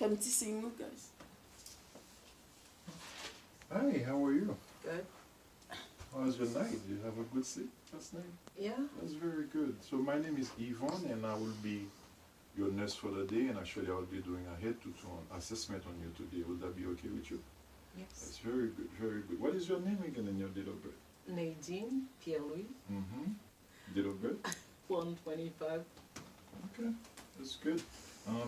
Fais un petit signe, guys. Hi, how are you? Good. How was your night? Did you have a good sleep last night? Yeah. That's very good. So my name is Yvonne and I will be your nurse for the day, and actually I will be doing a head-to-toe assessment on you today. Would that be okay with you? Yes. That's very good, very good. What is your name again and your date of birth? Nadine Pierre-Louis. Mm-hmm. Date of birth? 125. Okay, that's good.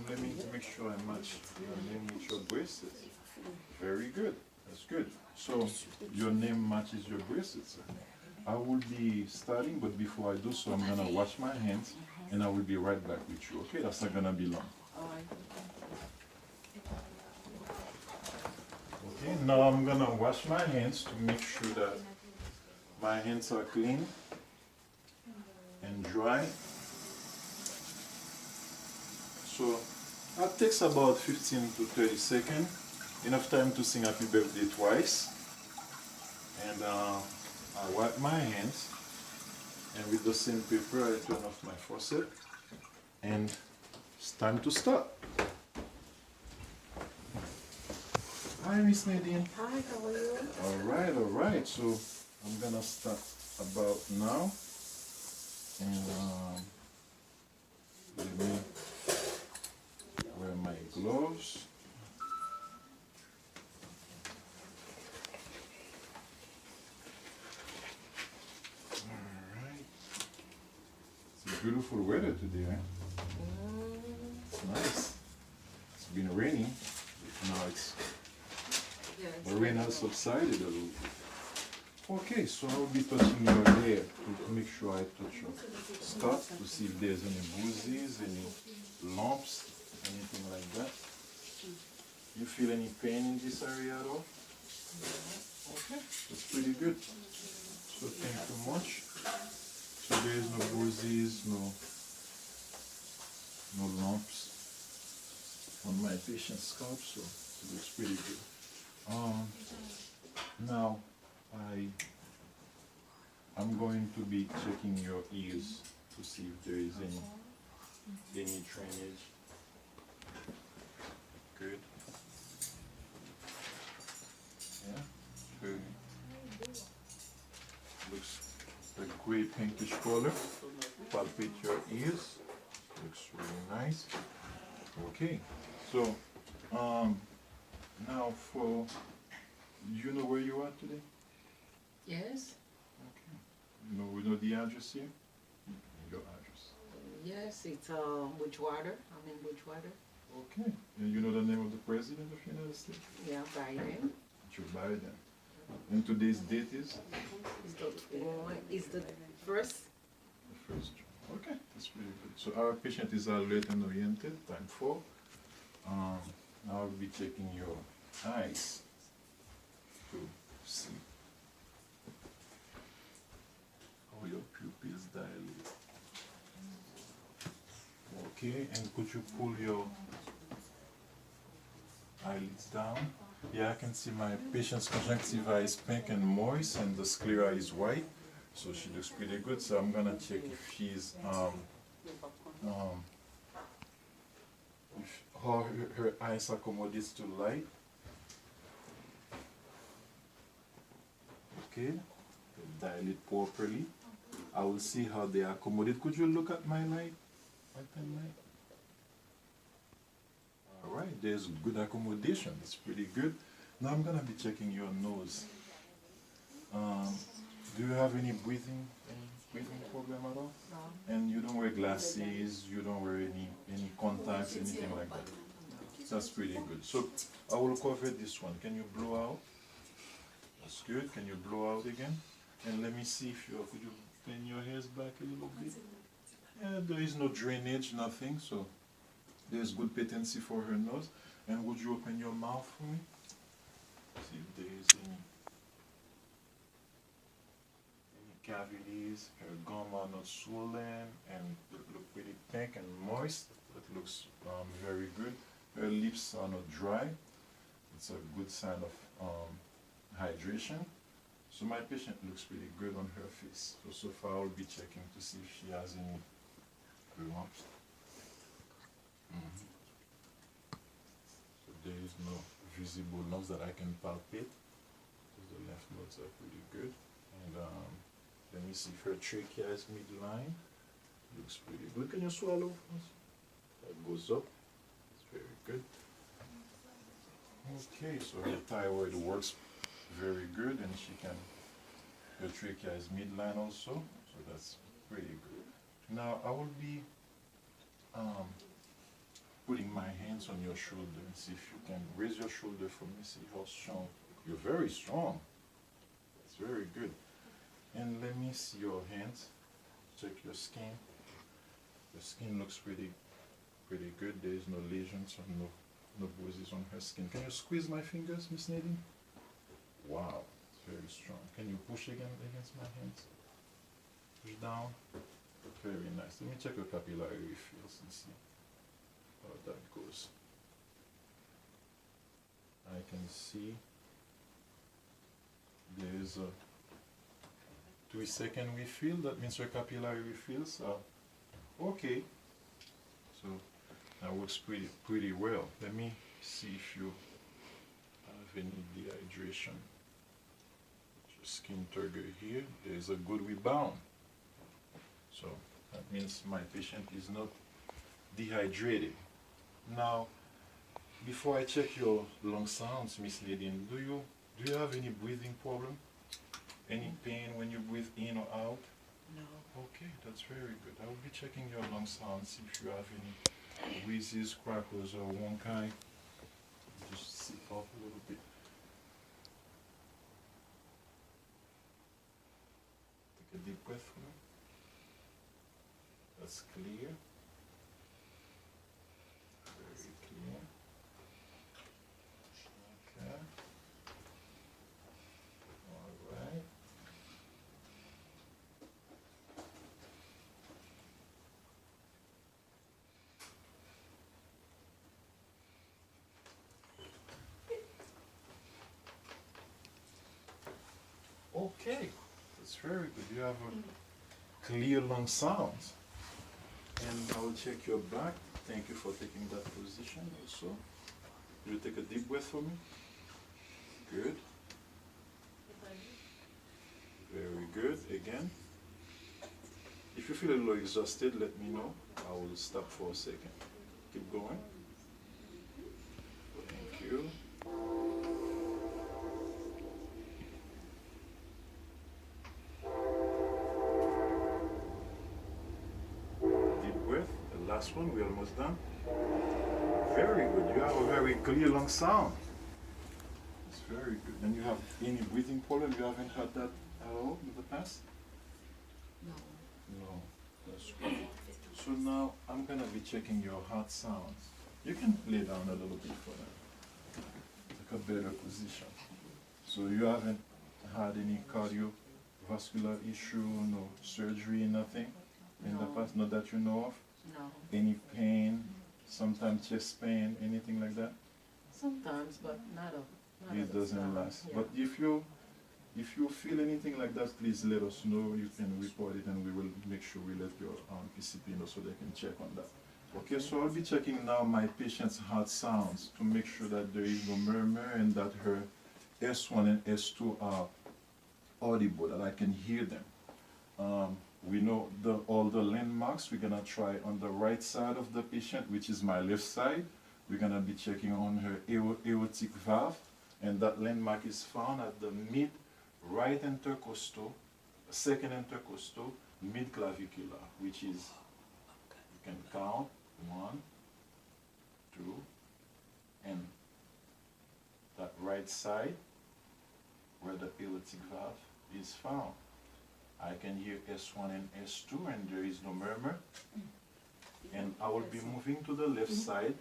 Let me make sure I match your name with your bracelets. Very good. That's good. So your name matches your bracelets. I will be starting, but before I do so, I'm gonna wash my hands, and I will be right back with you. Okay, that's not gonna be long. Alright. Okay, now I'm gonna wash my hands to make sure that my hands are clean and dry. So that takes about 15 to 30 seconds. Enough time to sing happy birthday twice. And I wipe my hands, and with the same paper I turn off my faucet, and it's time to start. Hi, Miss Nadine. Hi, how are you? All right. So I'm gonna start about now, and let me wear my gloves. Beautiful weather today, eh? It's nice. It's been raining. Now it's the rain has subsided a little bit. Okay, so I'll be touching your hair to make sure I touch your scalp to see if there's any bruises, any lumps, anything like that. You feel any pain in this area at all? Okay, that's pretty good. So thank you so much. So there is no bruises, no lumps on my patient's scalp, so it looks pretty good. Now I'm going to be checking your ears to see if there is any drainage. Good. Yeah. Good. Looks a gray pinkish color. Palpate your ears. Looks really nice. Okay. So now for, you know where you are today? Yes. Okay. We know the address here? Your address. Yes, it's Bridgewater. I'm in Bridgewater. Okay. And you know the name of the President of the United States? Yeah, Biden. Joe Biden. And today's date is? Is the first. The first. Okay, that's pretty good. So our patient is alert and oriented, time 4. I'll be checking your eyes to see how your pupils dilate. Okay, and could you pull your eyelids down? Yeah, I can see my patient's conjunctiva is pink and moist, and the sclera is white, so she looks pretty good. So I'm gonna check if she's how her eyes accommodates to light. Okay, they dilate properly. I will see how they accommodate. Could you look at my light? Light. All right, there's good accommodation. It's pretty good. Now I'm gonna be checking your nose. Do you have any breathing problem at all? No. And you don't wear glasses, you don't wear any contacts, anything like that. That's pretty good. So I will cover this one. Can you blow out? That's good. Can you blow out again? And let me see if could you bend your hairs back a little bit? Yeah, there is no drainage, nothing, so there's good patency for her nose. And would you open your mouth for me? See if there is any cavities. Her gum are not swollen and they look pretty pink and moist. That looks very good. Her lips are not dry. It's a good sign of hydration. So my patient looks pretty good on her face. So far I'll be checking to see if she has any lumps. There's no visible nodes that I can palpate. The lymph nodes are pretty good. And let me see if her trachea is midline. Looks pretty good. Can you swallow? That goes up. It's very good. Okay, so her thyroid works very good, and her trachea is midline also, so that's pretty good. Now I will be putting my hands on your shoulder and see if you can raise your shoulder for me, see how strong. You're very strong. That's very good. And let me see your hands. Check your skin. The skin looks pretty good. There is no lesions or no bruises on her skin. Can you squeeze my fingers, Miss Nadine? Wow, it's very strong. Can you push again against my hands? Push down. Very nice. Let me check your capillary refills and see how that goes. I can see there is a 3-second refill. That means your capillary refills are okay. So that works pretty well. Let me see if you have any dehydration. Your skin turgor here. There is a good rebound. So that means my patient is not dehydrated. Now, before I check your lung sounds, Miss Nadine, do you have any breathing problem? Any pain when you breathe in or out? No. Okay, that's very good. I will be checking your lung sounds if you have any wheezes, crackles, or wonkai. Just sip off a little bit. Take a deep breath for me. That's clear. Very clear. Okay. All right. Okay, that's very good. You have a clear lung sounds. And I will check your back. Thank you for taking that position also. You take a deep breath for me. Good. Very good. Again. If you feel a little exhausted, let me know. I will stop for a second. Keep going. Thank you. Last one, we're almost done. Very good. You have a very clear lung sound. It's very good. And you have any breathing problem? You haven't had that at all in the past? No. No. That's good. So now I'm gonna be checking your heart sounds. You can lay down a little bit for that. Take a better position. So you haven't had any cardiovascular issue, no surgery, nothing in the past, not that you know of? No. Any pain, sometimes chest pain, anything like that? Sometimes, but not It doesn't last. Yeah. But if you feel anything like that, please let us know. You can report it, and we will make sure we let your PCP know so they can check on that. Okay, so I'll be checking now my patient's heart sounds to make sure that there is no murmur and that her S1 and S2 are audible, that I can hear them. We know all the landmarks. We're gonna try on the right side of the patient, which is my left side. We're gonna be checking on her aortic valve, and that landmark is found at the mid right intercostal, second intercostal, mid clavicular, which is, you can count 1, 2, and that right side where the aortic valve is found. I can hear S1 and S2, and there is no murmur. And I will be moving to the left side,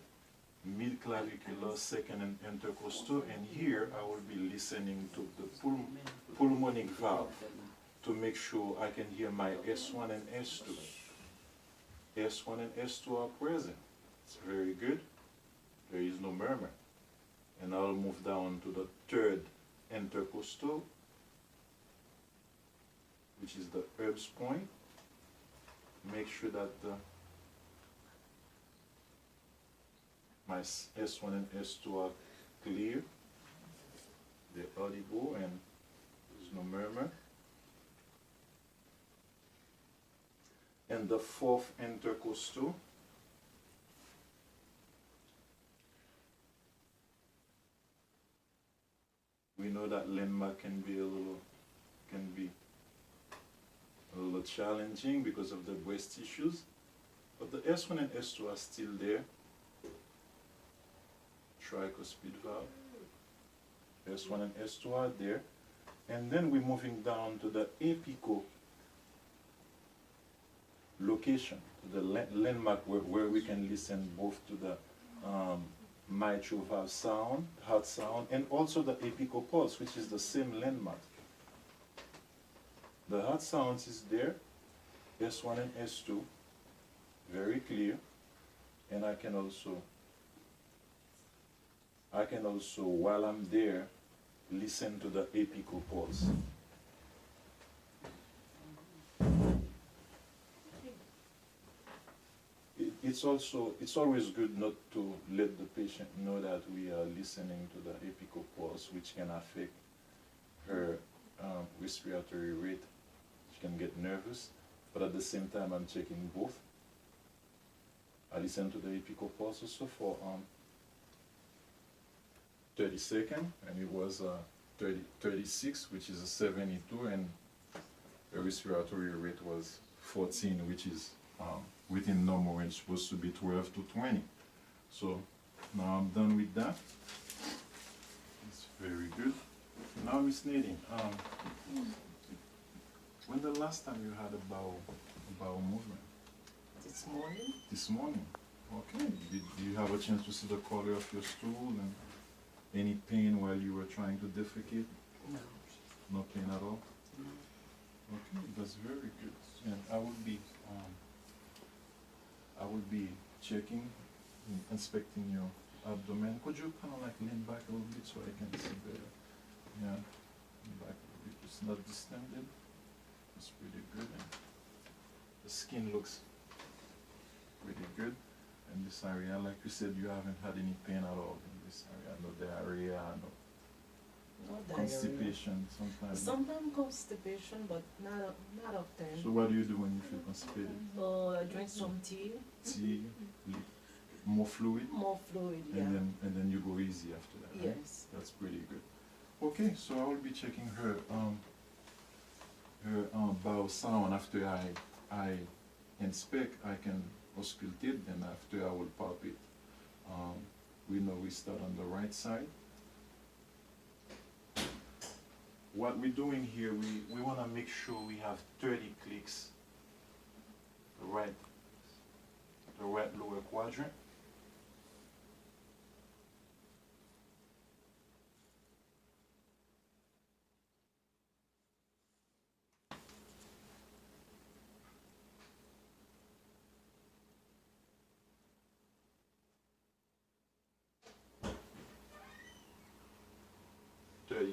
mid-clavicular, second and intercostal, and here I will be listening to the pulmonic valve to make sure I can hear my S1 and S2. S1 and S2 are present. It's very good. There is no murmur. And I'll move down to the third intercostal, which is the Erb's point. Make sure that my S1 and S2 are clear, they're audible, and there's no murmur. And the fourth intercostal, we know that landmark can be a little challenging because of the breast tissues, but the S1 and S2 are still there. Tricuspid valve, S1 and S2 are there, and then we're moving down to the apical location, to the landmark where we can listen both to the mitral valve sound, heart sound, and also the apical pulse, which is the same landmark. The heart sounds is there, S1 and S2, very clear, and I can also, while I'm there, listen to the apical pulse. It's always good not to let the patient know that we are listening to the apical pulse, which can affect her respiratory rate. She can get nervous, but at the same time I'm checking both. I listen to the apical pulse also for 30 seconds, and it was 36, which is a 72, and the respiratory rate was 14, which is within normal range, supposed to be 12 to 20. So now I'm done with that. It's very good. Now, Miss Nadine, when the last time you had a bowel movement? This morning? This morning. Okay. Did you have a chance to see the color of your stool and any pain while you were trying to defecate? No. No pain at all? No. Okay, that's very good. And I will be checking, inspecting your abdomen. Could you kind of like lean back a little bit so I can see better? Yeah, lean back a little bit. It's not distended. It's pretty good. And the skin looks pretty good. And this area, like you said, you haven't had any pain at all in this area. No diarrhea, no constipation sometimes. Sometimes constipation, but not often. So what do you do when you feel constipated? I drink some tea. Tea, more fluid? More fluid, yeah. And then you go easy after that, right? Yes. That's pretty good. Okay, so I will be checking her bowel sound. After I inspect, I can auscultate, and after I will palpate. We know we start on the right side. What we're doing here, we want to make sure we have 30 clicks, the right lower quadrant.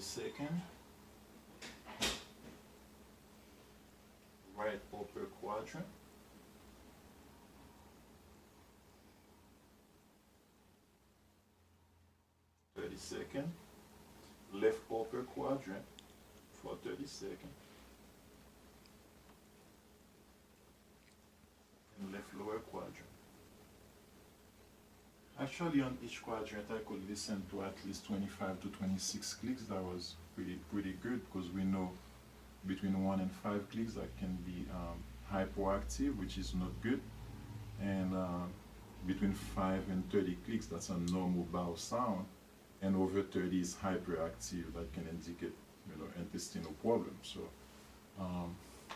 Second, right upper quadrant, left upper quadrant for 30 seconds, and left lower quadrant. Actually, on each quadrant, I could listen to at least 25 to 26 clicks. That was pretty good, because we know between 1 and 5 clicks that can be hypoactive, which is not good, and between 5 and 30 clicks, that's a normal bowel sound, and over 30 is hyperactive, that can indicate, intestinal problems. So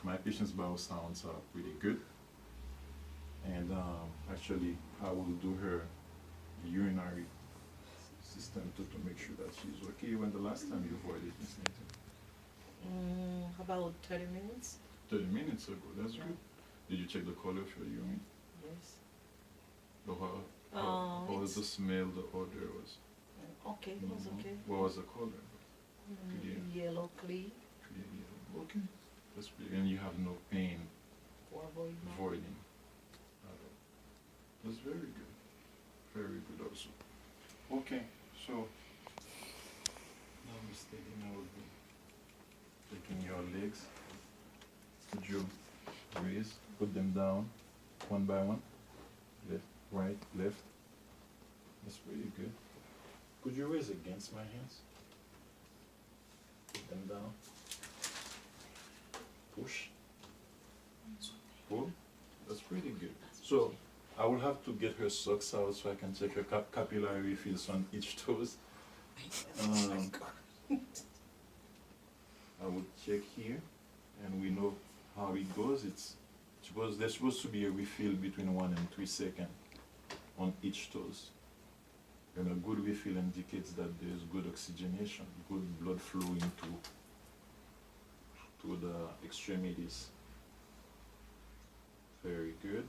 my patient's bowel sounds are pretty good, and actually I will do her urinary system to make sure that she's okay. When the last time you voided, Miss Nathan? About 30 minutes. 30 minutes ago, that's good. Did you check the color of your urine? Yes. How was the smell, the odor was? Okay, it was okay. What was the color? Yellow, clear. Clear yellow. Okay, that's pretty. And you have no pain voiding at all. That's very good. Very good also. Okay, so Now we're steady. Now we'll be taking your legs. Could you raise? Put them down one by one. Left, right, left. That's pretty good. Could you raise against my hands? Put them down. Push. Pull. That's pretty good. So I will have to get her socks out so I can check her capillary refills on each toes. I would check here, and we know how it goes. There's supposed to be a refill between 1 and 3 seconds on each toes. And a good refill indicates that there's good oxygenation, good blood flow to the extremities. Very good.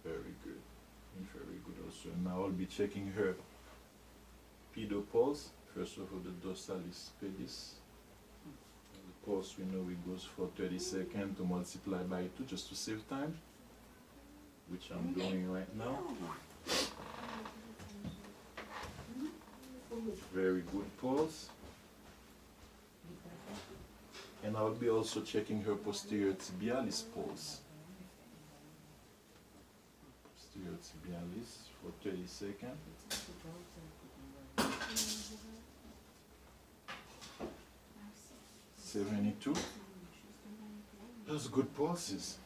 Very good. And very good also. And now I'll be checking her pedipulse. First of all, the dorsalis pedis. The pulse, we know it goes for 30 seconds to multiply by 2 just to save time, which I'm doing right now. Very good pulse. And I'll be also checking her posterior tibialis pulse. Posterior tibialis for 30 seconds. 72. Those good pulses.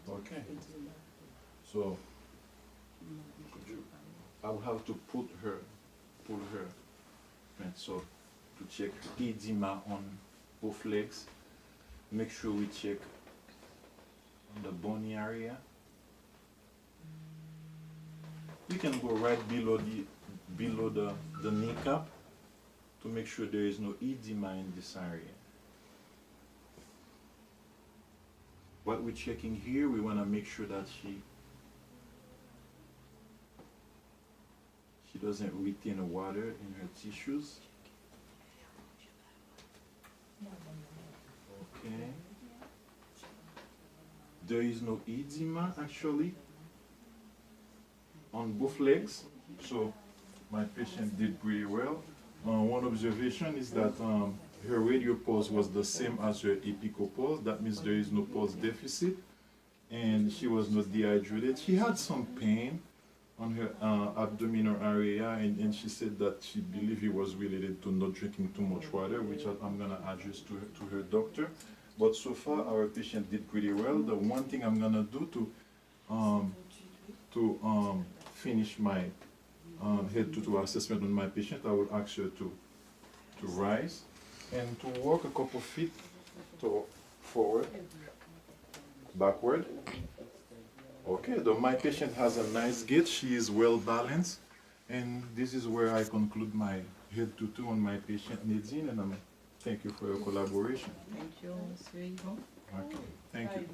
Okay. So I will have to pull her, and so to check edema on both legs. Make sure we check on the bony area. We can go right below the kneecap to make sure there is no edema in this area. What we're checking here, we want to make sure that she doesn't retain water in her tissues. Okay. There is no edema actually on both legs, so my patient did pretty well. One observation is that her radial pulse was the same as her apical pulse. That means there is no pulse deficit, and she was not dehydrated. She had some pain on her abdominal area, and she said that she believed it was related to not drinking too much water, which I'm gonna address to her doctor. But so far, our patient did pretty well. The one thing I'm gonna do to finish my head-to-toe assessment on my patient, I will ask her to rise and to walk a couple feet forward, backward. Okay, though my patient has a nice gait, she is well balanced, and this is where I conclude my head-to-toe on my patient Nadine, and thank you for your collaboration. Thank you, Sri. Okay, thank you.